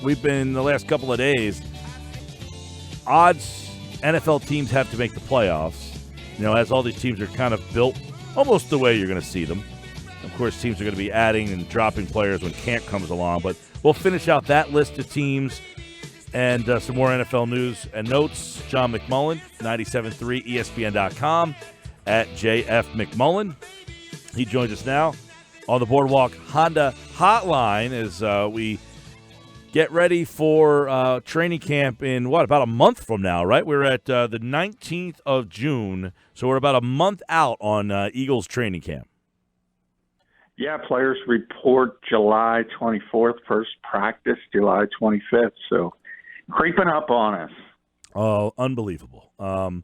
we've been the last couple of days, odds NFL teams have to make the playoffs, as all these teams are kind of built almost the way you're going to see them. Of course, teams are going to be adding and dropping players when camp comes along, but we'll finish out that list of teams and some more NFL news and notes. John McMullen, 97.3 ESPN.com, at JF McMullen. He joins us now on the Boardwalk Honda Hotline as we get ready for training camp in, about a month from now, right? We're at the 19th of June, so we're about a month out on Eagles training camp. Yeah, players report July 24th, first practice July 25th, so creeping up on us. Oh, unbelievable. All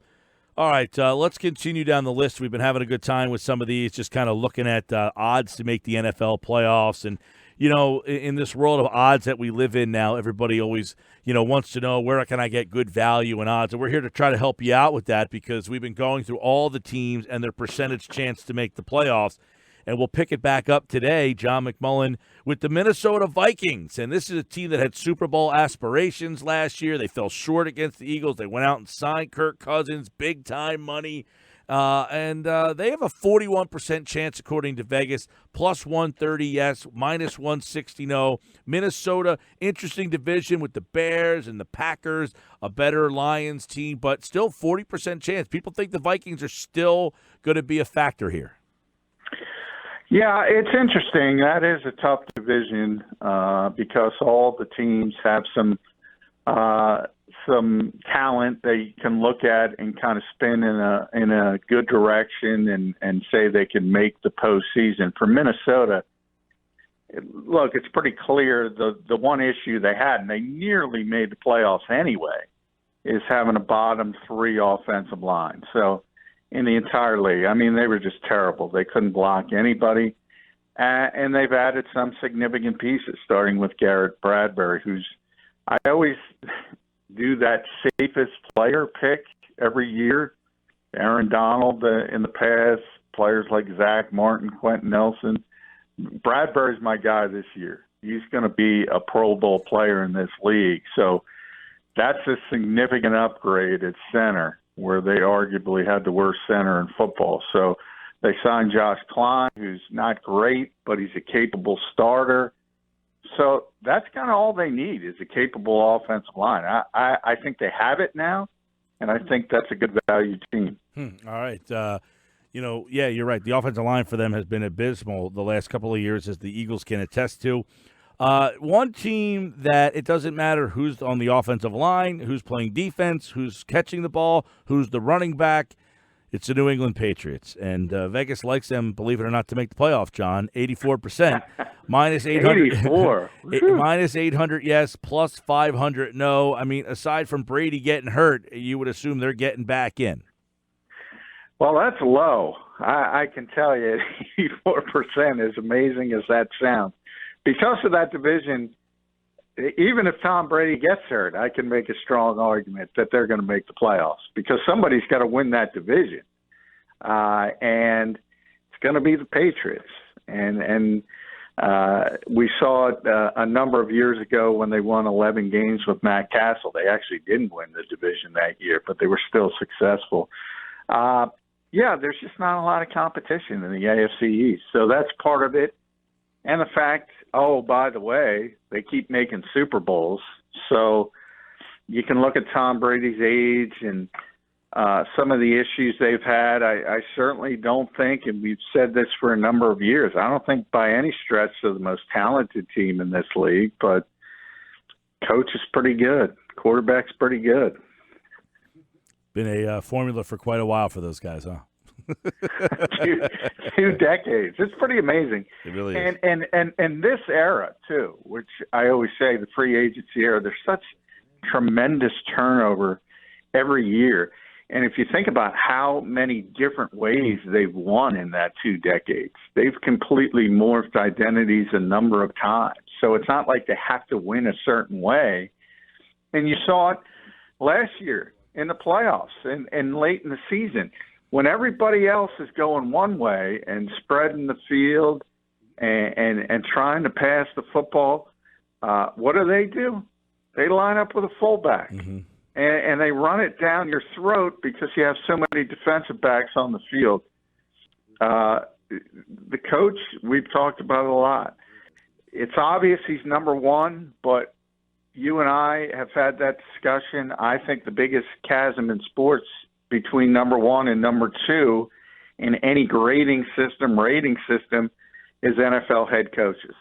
right, let's continue down the list. We've been having a good time with some of these, just kind of looking at odds to make the NFL playoffs. And, in this world of odds that we live in now, everybody always, wants to know where can I get good value and odds. And we're here to try to help you out with that because we've been going through all the teams and their percentage chance to make the playoffs. And we'll pick it back up today, John McMullen, with the Minnesota Vikings. And this is a team that had Super Bowl aspirations last year. They fell short against the Eagles. They went out and signed Kirk Cousins, big-time money. And they have a 41% chance, according to Vegas, plus 130, yes, minus 160, no. Minnesota, interesting division with the Bears and the Packers, a better Lions team, but still 40% chance. People think the Vikings are still going to be a factor here. Yeah, it's interesting. That is a tough division because all the teams have some talent they can look at and kind of spin in a good direction and say they can make the postseason. For Minnesota, look, it's pretty clear the one issue they had, and they nearly made the playoffs anyway, is having a bottom three offensive line. So in the entire league, they were just terrible. They couldn't block anybody. And they've added some significant pieces, starting with Garrett Bradbury, I always do that safest player pick every year. Aaron Donald in the past, players like Zach Martin, Quentin Nelson. Bradbury's my guy this year. He's going to be a Pro Bowl player in this league. So that's a significant upgrade at center, where they arguably had the worst center in football. So they signed Josh Klein, who's not great, but he's a capable starter. So that's kind of all they need is a capable offensive line. I think they have it now, and I think that's a good value team. All right. Yeah, you're right. The offensive line for them has been abysmal the last couple of years, as the Eagles can attest to. One team that it doesn't matter who's on the offensive line, who's playing defense, who's catching the ball, who's the running back. It's the New England Patriots, and Vegas likes them, believe it or not, to make the playoff, John. 84%, minus 800. 84. Minus 800, yes, plus 500, no. Aside from Brady getting hurt, you would assume they're getting back in. Well, that's low. I can tell you, 84%, as amazing as that sounds. Because of that division, even if Tom Brady gets hurt, I can make a strong argument that they're going to make the playoffs because somebody's got to win that division. And it's going to be the Patriots. And we saw it a number of years ago when they won 11 games with Matt Castle. They actually didn't win the division that year, but they were still successful. There's just not a lot of competition in the AFC East. So that's part of it. And the fact, by the way, they keep making Super Bowls. So you can look at Tom Brady's age and some of the issues they've had. I certainly don't think, and we've said this for a number of years, I don't think by any stretch they're the most talented team in this league, but coach is pretty good. Quarterback's pretty good. Been a formula for quite a while for those guys, huh? two decades. It's pretty amazing. It really is. And this era too, which I always say the free agency era, there's such tremendous turnover every year. And if you think about how many different ways they've won in that 2 decades, they've completely morphed identities a number of times. So it's not like they have to win a certain way. And you saw it last year in the playoffs and late in the season. When everybody else is going one way and spreading the field and trying to pass the football, what do? They line up with a fullback, and they run it down your throat because you have so many defensive backs on the field. The coach, we've talked about it a lot. It's obvious he's number one, but you and I have had that discussion. I think the biggest chasm in sports between number one and number two in any rating system is NFL head coaches.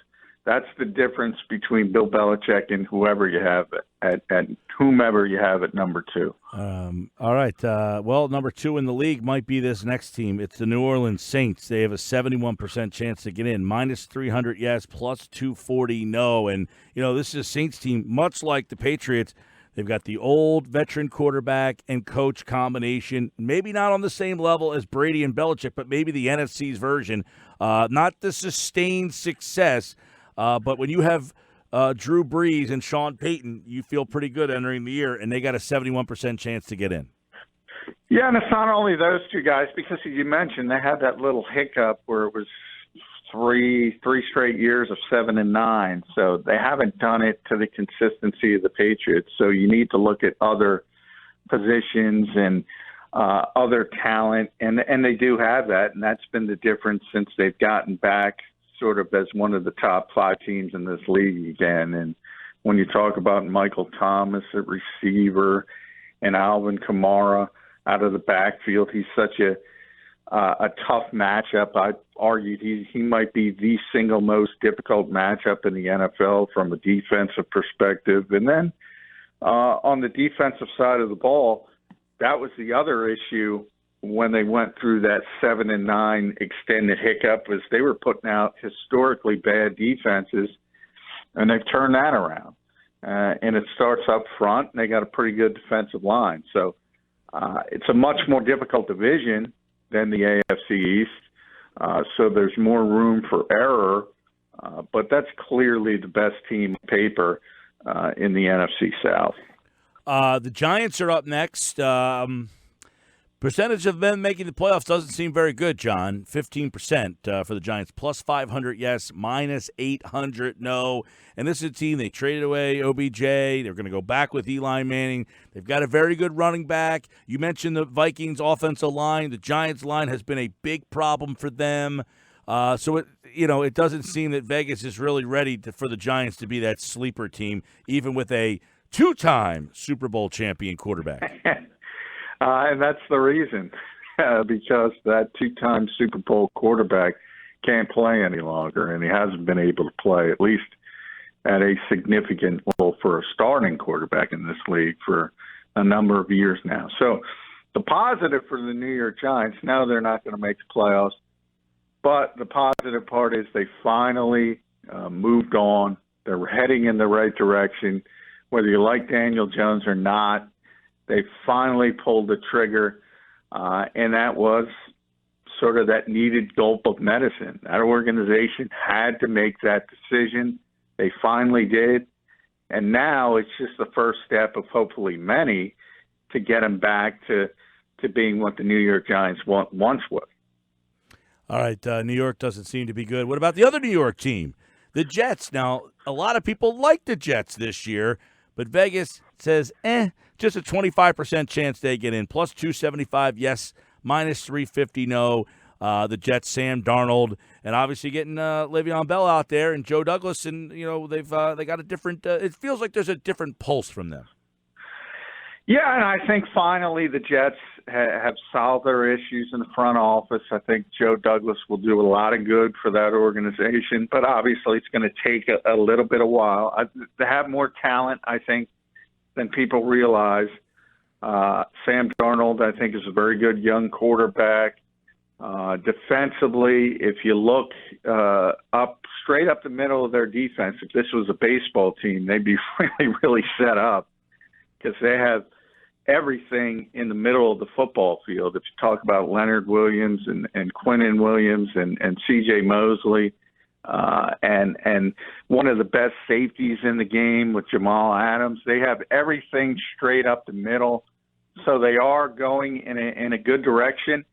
That's the difference between Bill Belichick and whoever you have at whomever you have at number two. All right. Well, number two in the league might be this next team. It's the New Orleans Saints. They have a 71% chance to get in. Minus 300 yes, plus 240 no. And, this is a Saints team, much like the Patriots. They've got the old veteran quarterback and coach combination, maybe not on the same level as Brady and Belichick, but maybe the NFC's version. Not the sustained success, but when you have Drew Brees and Sean Payton, you feel pretty good entering the year, and they got a 71% chance to get in. Yeah, and it's not only those two guys, because as you mentioned, they had that little hiccup where it was three straight years of 7-9. So they haven't done it to the consistency of the Patriots. So you need to look at other positions and other talent, and they do have that, and that's been the difference since they've gotten back sort of as one of the top 5 teams in this league again. And when you talk about Michael Thomas at receiver and Alvin Kamara out of the backfield, he's such a tough matchup. I argued he might be the single most difficult matchup in the NFL from a defensive perspective. And then on the defensive side of the ball, that was the other issue when they went through that 7-9 extended hiccup, was they were putting out historically bad defenses, and they've turned that around. And it starts up front, and they got a pretty good defensive line. So it's a much more difficult division than the AFC East. So there's more room for error, but that's clearly the best team on paper in the NFC South. The Giants are up next. Percentage of them making the playoffs doesn't seem very good, John. 15% for the Giants. Plus 500 yes, minus 800 no. And this is a team, they traded away OBJ. They're going to go back with Eli Manning. They've got a very good running back. You mentioned the Vikings offensive line. The Giants line has been a big problem for them. So it doesn't seem that Vegas is really ready for the Giants to be that sleeper team, even with a 2-time Super Bowl champion quarterback. And that's the reason, because that 2-time Super Bowl quarterback can't play any longer, and he hasn't been able to play, at least at a significant level, for a starting quarterback in this league for a number of years now. So the positive for the New York Giants, now they're not going to make the playoffs, but the positive part is they finally moved on. They're heading in the right direction. Whether you like Daniel Jones or not, they finally pulled the trigger, and that was sort of that needed gulp of medicine. That organization had to make that decision. They finally did, and now it's just the first step of hopefully many to get them back to being what the New York Giants once was. All right, New York doesn't seem to be good. What about the other New York team, the Jets? Now, a lot of people like the Jets this year, but Vegas says, just a 25% chance they get in. Plus 275, yes. Minus 350, no. The Jets, Sam Darnold, and obviously getting Le'Veon Bell out there and Joe Douglas, and they got a different. It feels like there's a different pulse from them. Yeah, and I think finally the Jets have solved their issues in the front office. I think Joe Douglas will do a lot of good for that organization, but obviously it's going to take a little bit of while. They have more talent, I think, than people realize. Sam Darnold, I think, is a very good young quarterback. Defensively, if you look straight up the middle of their defense, if this was a baseball team, they'd be really, really set up, because they have everything in the middle of the football field. If you talk about Leonard Williams and Quinnen Williams and C.J. Mosley, and one of the best safeties in the game with Jamal Adams, they have everything straight up the middle. So they are going in a good direction.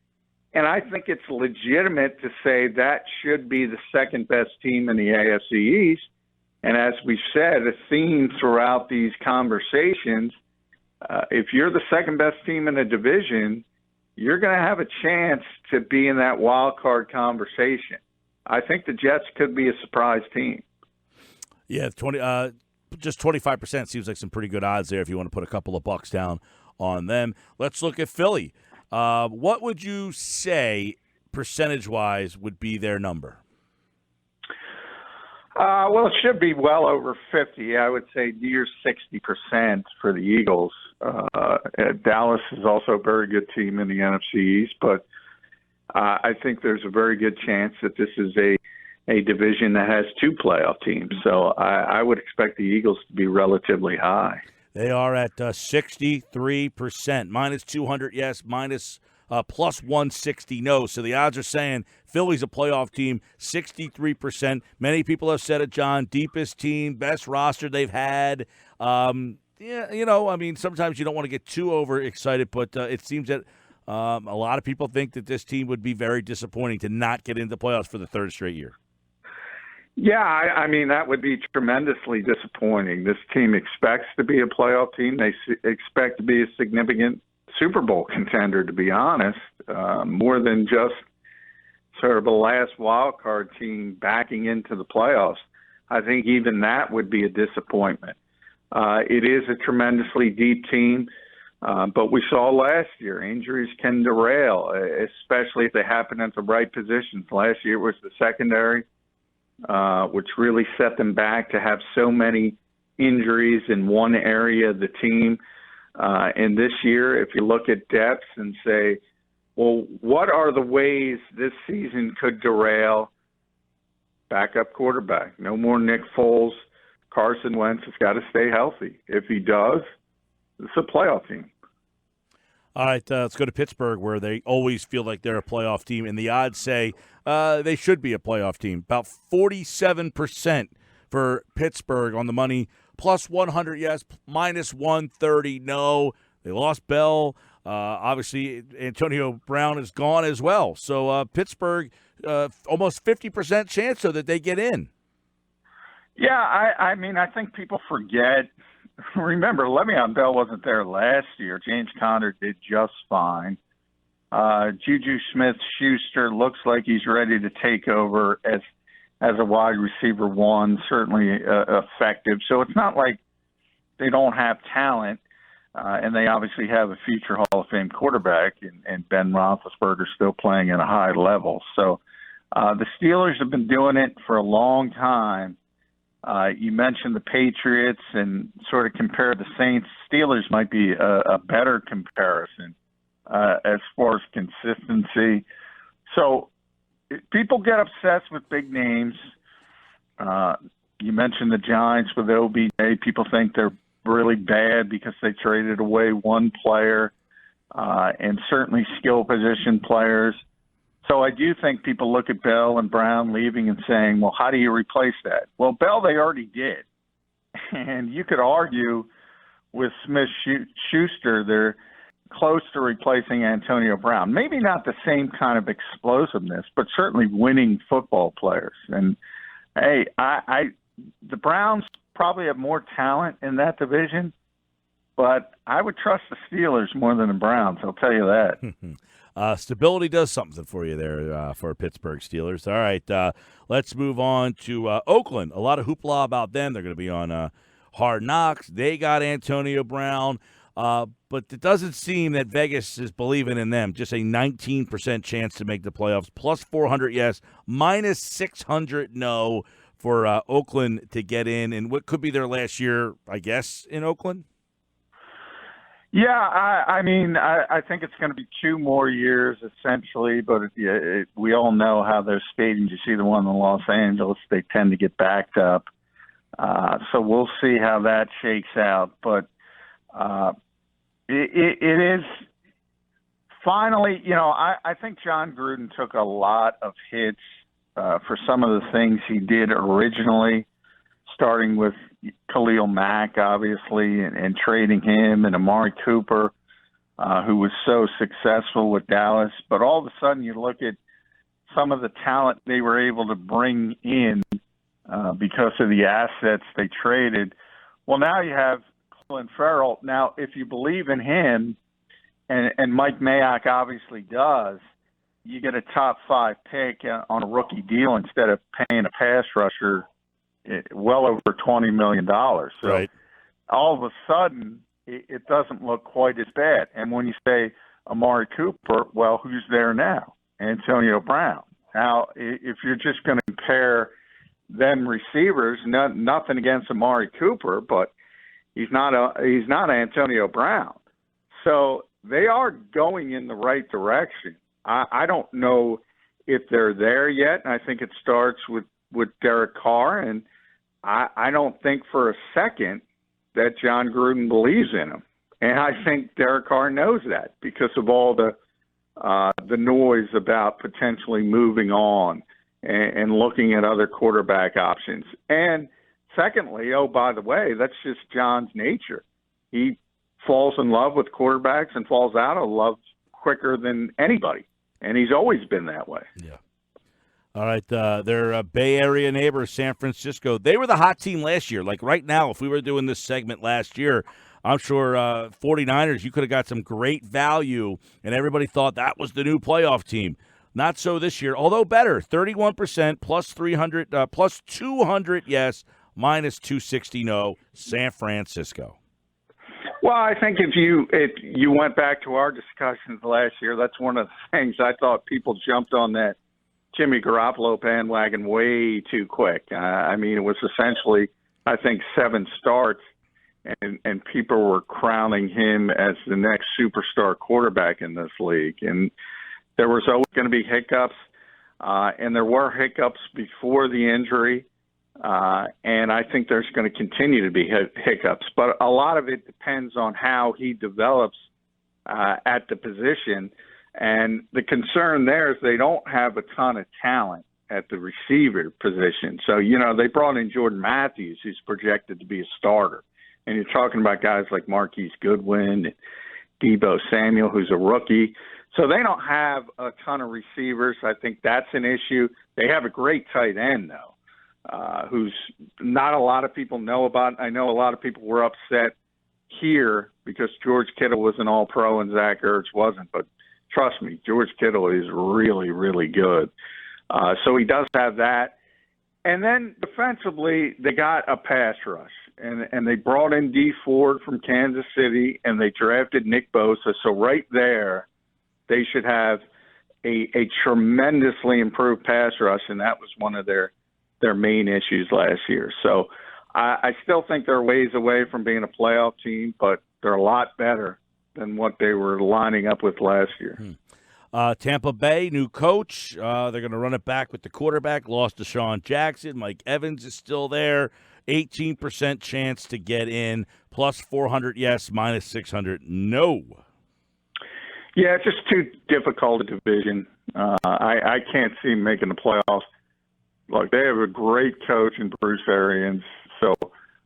And I think it's legitimate to say that should be the second best team in the AFC East, And as we've said, a theme throughout these conversations, if you're the second best team in a division, you're going to have a chance to be in that wild card conversation. I think the Jets could be a surprise team. Yeah, just 25% seems like some pretty good odds there if you want to put a couple of bucks down on them. Let's look at Philly. What would you say percentage-wise would be their number? Well, it should be well over 50. I would say near 60% for the Eagles. Dallas is also a very good team in the NFC East, but I think there's a very good chance that this is a division that has two playoff teams. So I would expect the Eagles to be relatively high. They are at 63%, minus 200 yes, plus 160 no. So the odds are saying Philly's a playoff team, 63%. Many people have said it, John, deepest team, best roster they've had. Yeah, I mean, sometimes you don't want to get too overexcited, but it seems that a lot of people think that this team would be very disappointing to not get into the playoffs for the third straight year. Yeah, I mean, that would be tremendously disappointing. This team expects to be a playoff team. They expect to be a significant Super Bowl contender, to be honest, more than just sort of a last wild card team backing into the playoffs. I think even that would be a disappointment. It is a tremendously deep team, but we saw last year injuries can derail, especially if they happen at the right positions. Last year it was the secondary, which really set them back to have so many injuries in one area of the team. And this year, if you look at depth and say, well, what are the ways this season could derail? Backup quarterback. No more Nick Foles. Carson Wentz has got to stay healthy. If he does, it's a playoff team. All right, let's go to Pittsburgh, where they always feel like they're a playoff team, and the odds say they should be a playoff team. About 47% for Pittsburgh on the money, plus 100 yes, minus 130 no. They lost Bell. Obviously, Antonio Brown is gone as well. So Pittsburgh, almost 50% chance so that they get in. Yeah, I mean, I think people forget. Remember, Le'Veon Bell wasn't there last year. James Conner did just fine. Juju Smith-Schuster looks like he's ready to take over as a wide receiver one, certainly effective. So it's not like they don't have talent, and they obviously have a future Hall of Fame quarterback, and Ben Roethlisberger still playing at a high level. So the Steelers have been doing it for a long time. You mentioned the Patriots and sort of compare the Saints. Steelers might be a better comparison as far as consistency. So people get obsessed with big names. You mentioned the Giants with OBJ. People think they're really bad because they traded away one player and certainly skill position players. So I do think people look at Bell and Brown leaving and saying, well, how do you replace that? Well, Bell, they already did. And you could argue with Smith-Schuster, they're close to replacing Antonio Brown. Maybe not the same kind of explosiveness, but certainly winning football players. And, hey, the Browns probably have more talent in that division, but I would trust the Steelers more than the Browns, I'll tell you that. Stability does something for you there for Pittsburgh Steelers. All right, let's move on to Oakland. A lot of hoopla about them. They're going to be on Hard Knocks. They got Antonio Brown, but it doesn't seem that Vegas is believing in them. Just a 19% chance to make the playoffs, plus 400 yes, minus 600 no for Oakland to get in. And what could be their last year, I guess, in Oakland? Yeah, I mean, I think it's going to be 2 more years essentially, but we all know how those stadiums, you see the one in Los Angeles, they tend to get backed up. So we'll see how that shakes out. But it is finally, I think John Gruden took a lot of hits for some of the things he did originally, starting with Khalil Mack, obviously, and trading him, and Amari Cooper, who was so successful with Dallas. But all of a sudden you look at some of the talent they were able to bring in because of the assets they traded. Well, now you have Clelin Ferrell. Now, if you believe in him, and Mike Mayock obviously does, you get a top 5 pick on a rookie deal instead of paying a pass rusher well over $20 million. So right. all of a sudden, it doesn't look quite as bad. And when you say Amari Cooper, well, who's there now? Antonio Brown. Now, if you're just going to compare them receivers, nothing against Amari Cooper, but he's not Antonio Brown. So they are going in the right direction. I don't know if they're there yet, and I think it starts with Derek Carr, and I don't think for a second that John Gruden believes in him. And I think Derek Carr knows that because of all the noise about potentially moving on and looking at other quarterback options. And secondly, oh, by the way, that's just John's nature. He falls in love with quarterbacks and falls out of love quicker than anybody. And he's always been that way. Yeah. All right, their Bay Area neighbors, San Francisco, they were the hot team last year. Like right now, if we were doing this segment last year, I'm sure 49ers, you could have got some great value, and everybody thought that was the new playoff team. Not so this year, although better, 31%, plus 300, plus 200, yes, minus 260, no, San Francisco. Well, I think if you went back to our discussions last year, that's one of the things I thought people jumped on that Jimmy Garoppolo bandwagon way too quick. I mean, it was essentially, I think, 7 starts, and people were crowning him as the next superstar quarterback in this league. And there was always going to be hiccups, and there were hiccups before the injury. And I think there's going to continue to be hiccups. But a lot of it depends on how he develops at the position. And the concern there is they don't have a ton of talent at the receiver position. So, they brought in Jordan Matthews, who's projected to be a starter. And you're talking about guys like Marquise Goodwin, and Deebo Samuel, who's a rookie. So they don't have a ton of receivers. I think that's an issue. They have a great tight end, though. Who's not a lot of people know about. I know a lot of people were upset here because George Kittle was an all-pro and Zach Ertz wasn't. But trust me, George Kittle is really, really good. So he does have that. And then defensively, they got a pass rush. And they brought in Dee Ford from Kansas City, and they drafted Nick Bosa. So right there, they should have a tremendously improved pass rush, and that was one of their main issues last year. So I still think they're ways away from being a playoff team, but they're a lot better than what they were lining up with last year. Tampa Bay, new coach. They're going to run it back with the quarterback. Lost Deshaun Jackson. Mike Evans is still there. 18% chance to get in. Plus 400, yes. Minus 600, no. Yeah, it's just too difficult a division. I can't see them making the playoffs. Look, they have a great coach in Bruce Arians, so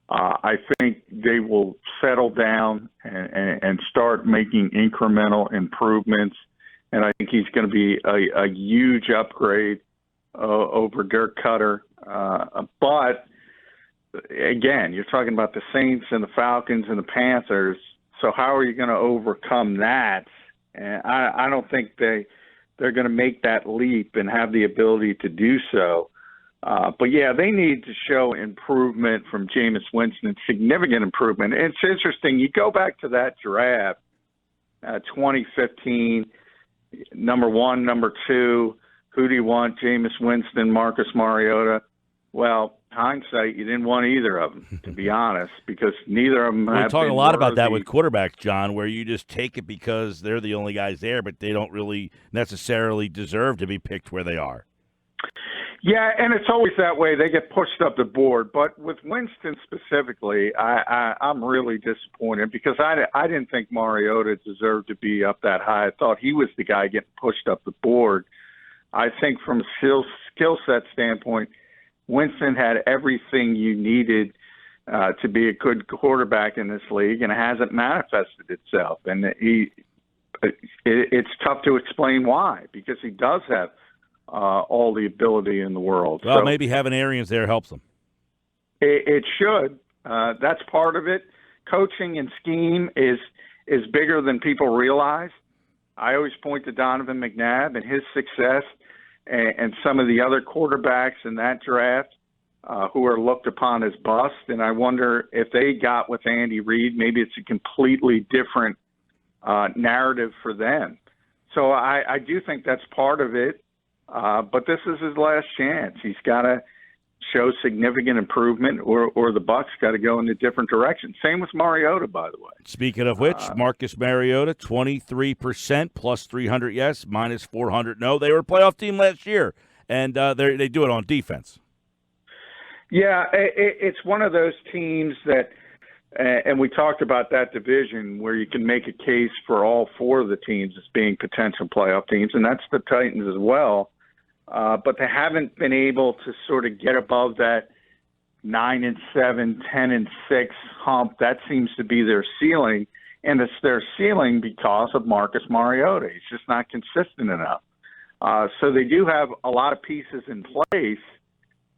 I think they will settle down and start making incremental improvements. And I think he's going to be a huge upgrade over Dirk Cutter. But, again, you're talking about the Saints and the Falcons and the Panthers, so how are you going to overcome that? And I don't think they're going to make that leap and have the ability to do so. But, yeah, they need to show improvement from Jameis Winston, significant improvement. It's interesting. You go back to that draft, 2015, number 1, number 2, who do you want, Jameis Winston, Marcus Mariota? Well, hindsight, you didn't want either of them, to be honest, because neither of them have been. We talk a lot about that with quarterbacks, John, where you just take it because they're the only guys there, but they don't really necessarily deserve to be picked where they are. Yeah, and it's always that way. They get pushed up the board. But with Winston specifically, I'm really disappointed because I didn't think Mariota deserved to be up that high. I thought he was the guy getting pushed up the board. I think from a skill set standpoint, Winston had everything you needed to be a good quarterback in this league, and it hasn't manifested itself. And it's tough to explain why, because he does have all the ability in the world. Well, maybe having Arians there helps them. It should. That's part of it. Coaching and scheme is bigger than people realize. I always point to Donovan McNabb and his success and some of the other quarterbacks in that draft who are looked upon as bust. And I wonder if they got with Andy Reid, maybe it's a completely different narrative for them. So I do think that's part of it. But this is his last chance. He's got to show significant improvement or the Bucs got to go in a different direction. Same with Mariota, by the way. Speaking of which, Marcus Mariota, 23% plus 300 yes, minus 400 no. They were a playoff team last year, and they do it on defense. Yeah, it's one of those teams that, and we talked about that division where you can make a case for all four of the teams as being potential playoff teams, and that's the Titans as well. But they haven't been able to sort of get above that 9-7, 10-6 hump. That seems to be their ceiling, and it's their ceiling because of Marcus Mariota. He's just not consistent enough. So they do have a lot of pieces in place.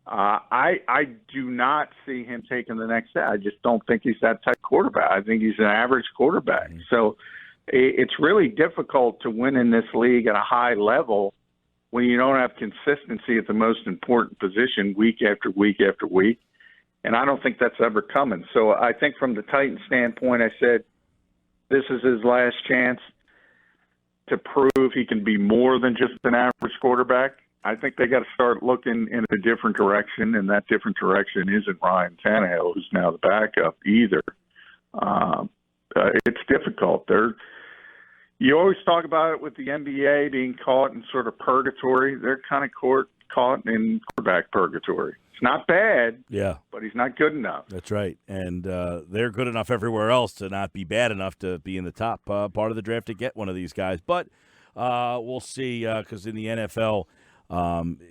I do not see him taking the next step. I just don't think he's that type of quarterback. I think he's an average quarterback. Mm-hmm. So it's really difficult to win in this league at a high level when you don't have consistency at the most important position week after week after week. And I don't think that's ever coming. So I think from the Titans standpoint, I said this is his last chance to prove he can be more than just an average quarterback. I think they got to start looking in a different direction, and that different direction isn't Ryan Tannehill, who's now the backup, either. It's difficult. You always talk about it with the NBA being caught in sort of purgatory. They're kind of caught in quarterback purgatory. It's not bad, yeah, but he's not good enough. That's right. And they're good enough everywhere else to not be bad enough to be in the top part of the draft to get one of these guys. But we'll see because in the NFL,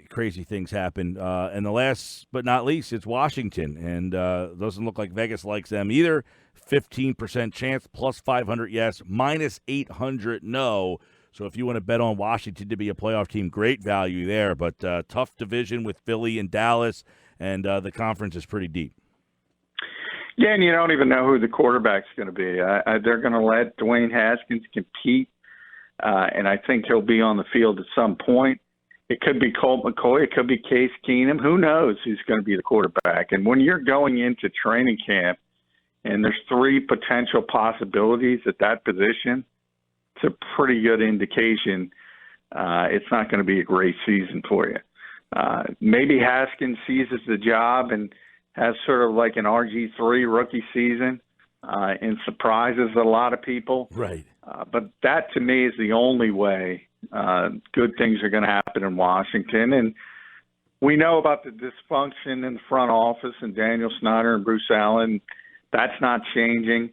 crazy things happen. And the last but not least, it's Washington. And doesn't look like Vegas likes them either. 15% chance, plus 500 yes, minus 800 no. So if you want to bet on Washington to be a playoff team, great value there. But tough division with Philly and Dallas, and the conference is pretty deep. Yeah, and you don't even know who the quarterback's going to be. They're going to let Dwayne Haskins compete, and I think he'll be on the field at some point. It could be Colt McCoy. It could be Case Keenum. Who knows who's going to be the quarterback? And when you're going into training camp and there's three potential possibilities at that position, it's a pretty good indication it's not going to be a great season for you. Maybe Haskins seizes the job and has sort of like an RG3 rookie season and surprises a lot of people. Right. But that, to me, is the only way good things are going to happen in Washington. And we know about the dysfunction in the front office and Daniel Snyder and Bruce Allen. That's not changing.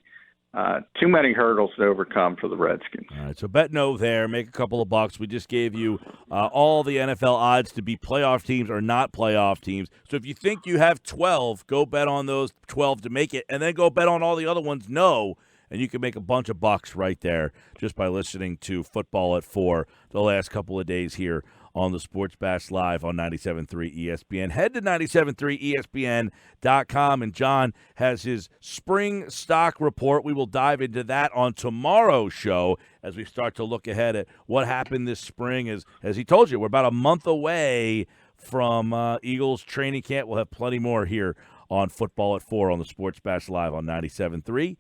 Too many hurdles to overcome for the Redskins. All right, so bet no there. Make a couple of bucks. We just gave you all the NFL odds to be playoff teams or not playoff teams. So if you think you have 12, go bet on those 12 to make it, and then go bet on all the other ones no, and you can make a bunch of bucks right there just by listening to Football at 4 the last couple of days here on the Sports Bash Live on 97.3 ESPN. Head to 97.3ESPN.com, and John has his spring stock report. We will dive into that on tomorrow's show as we start to look ahead at what happened this spring. As he told you, we're about a month away from Eagles training camp. We'll have plenty more here on Football at 4 on the Sports Bash Live on 97.3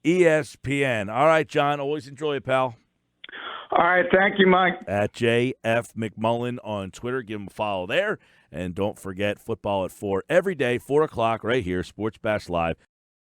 ESPN. All right, John, always enjoy it, pal. All right, thank you, Mike. At JF McMullen on Twitter. Give him a follow there. And don't forget, Football at 4 every day, 4 o'clock right here, Sports Bash Live.